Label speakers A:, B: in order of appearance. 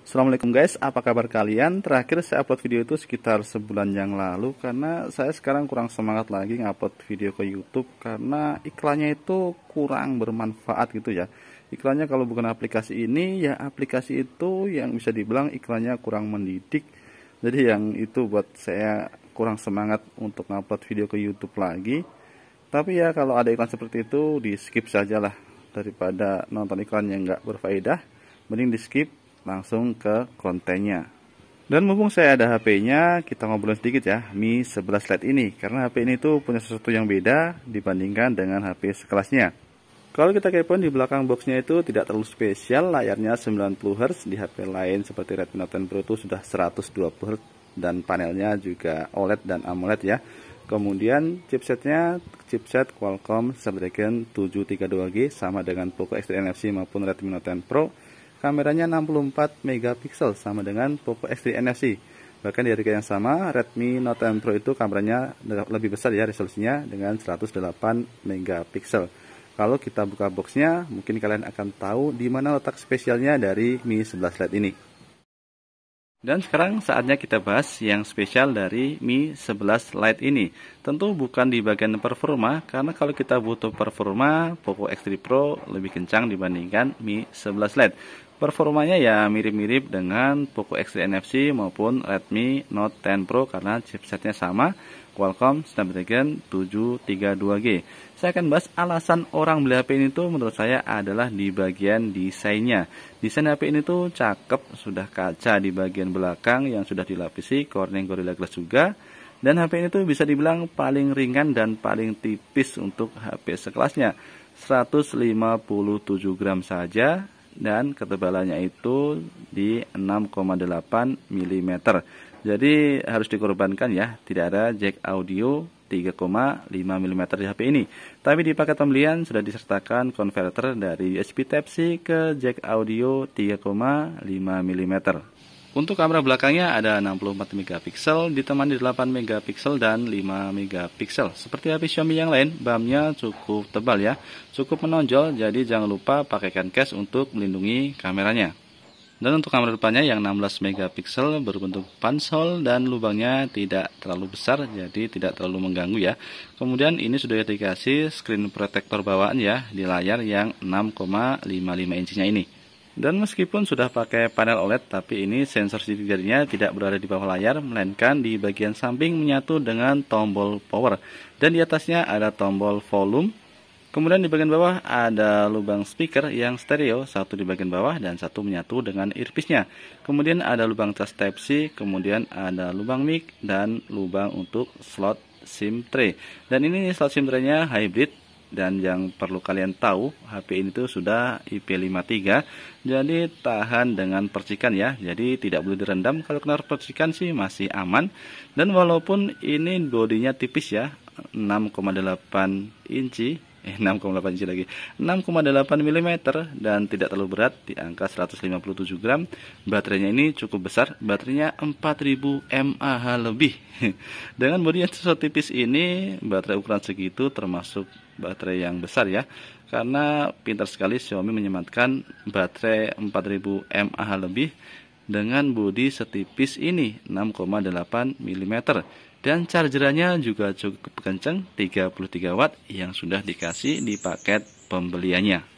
A: Assalamualaikum guys, apa kabar kalian? Terakhir saya upload video itu sekitar sebulan yang lalu, karena saya sekarang kurang semangat lagi ngupload video ke YouTube karena iklannya itu kurang bermanfaat gitu ya. Iklannya kalau bukan aplikasi ini, ya aplikasi itu yang bisa dibilang iklannya kurang mendidik. Jadi yang itu buat saya kurang semangat untuk ngupload video ke YouTube lagi. Tapi ya kalau ada iklan seperti itu di skip sajalah, daripada nonton iklan yang nggak berfaedah, mending di skip langsung ke kontennya. Dan mumpung saya ada HP-nya, kita ngobrol sedikit ya Mi 11 Lite ini, karena HP ini tuh punya sesuatu yang beda dibandingkan dengan HP sekelasnya. Kalau kita kepoin di belakang boxnya itu tidak terlalu spesial, layarnya 90 Hz, di HP lain seperti Redmi Note 10 Pro itu sudah 120 Hz, dan panelnya juga OLED dan AMOLED ya. Kemudian chipsetnya chipset Qualcomm Snapdragon 732G sama dengan Poco X3 NFC maupun Redmi Note 10 Pro. Kameranya 64 megapiksel sama dengan Poco X3 NFC. Bahkan di harga yang sama, Redmi Note 10 Pro itu kameranya lebih besar ya resolusinya dengan 108 megapiksel. Kalau kita buka boxnya, mungkin kalian akan tahu di mana letak spesialnya dari Mi 11 Lite ini. Dan sekarang saatnya kita bahas yang spesial dari Mi 11 Lite ini. Tentu bukan di bagian performa, karena kalau kita butuh performa, Poco X3 Pro lebih kencang dibandingkan Mi 11 Lite. Performanya ya mirip-mirip dengan Poco X3 NFC maupun Redmi Note 10 Pro karena chipsetnya sama, Qualcomm Snapdragon 732G. Saya akan bahas alasan orang beli HP ini tuh menurut saya adalah di bagian desainnya. Desain HP ini tuh cakep, sudah kaca di bagian belakang yang sudah dilapisi Corning Gorilla Glass juga. Dan HP ini tuh bisa dibilang paling ringan dan paling tipis untuk HP sekelasnya. 157 gram saja, dan ketebalannya itu di 6,8 mm. Jadi harus dikorbankan ya, tidak ada jack audio 3,5 mm di HP ini. Tapi di paket pembelian sudah disertakan konverter dari USB Type-C ke jack audio 3,5 mm. Untuk kamera belakangnya ada 64 megapiksel ditemani 8 megapiksel dan 5 megapiksel. Seperti HP Xiaomi yang lain, BAM-nya cukup tebal ya, cukup menonjol, jadi jangan lupa pakaikan case untuk melindungi kameranya. Dan untuk kamera depannya yang 16 megapiksel berbentuk punch-hole dan lubangnya tidak terlalu besar, jadi tidak terlalu mengganggu ya. Kemudian ini sudah dikasih screen protector bawaan ya di layar yang 6,55 in치nya ini. Dan meskipun sudah pakai panel OLED, tapi ini sensor sidik jarinya tidak berada di bawah layar, melainkan di bagian samping menyatu dengan tombol power. Dan di atasnya ada tombol volume. Kemudian di bagian bawah ada lubang speaker yang stereo, satu di bagian bawah dan satu menyatu dengan earpiece-nya. Kemudian ada lubang cas Type-C, kemudian ada lubang mic dan lubang untuk slot SIM tray. Dan ini slot SIM tray-nya hybrid. Dan yang perlu kalian tahu, HP ini tuh sudah IP53, jadi tahan dengan percikan ya. Jadi tidak boleh direndam, kalau kena percikan sih masih aman. Dan walaupun ini bodinya tipis ya, 6,8 inci, 6,8 inci lagi, 6,8 mm dan tidak terlalu berat di angka 157 gram. Baterainya ini cukup besar, baterainya 4000 mAh lebih. Dengan bodi yang setipis ini, baterai ukuran segitu termasuk baterai yang besar ya, karena pintar sekali Xiaomi menyematkan baterai 4000 mAh lebih dengan bodi setipis ini 6,8 mm. Dan chargerannya juga cukup kencang, 33 watt yang sudah dikasih di paket pembeliannya.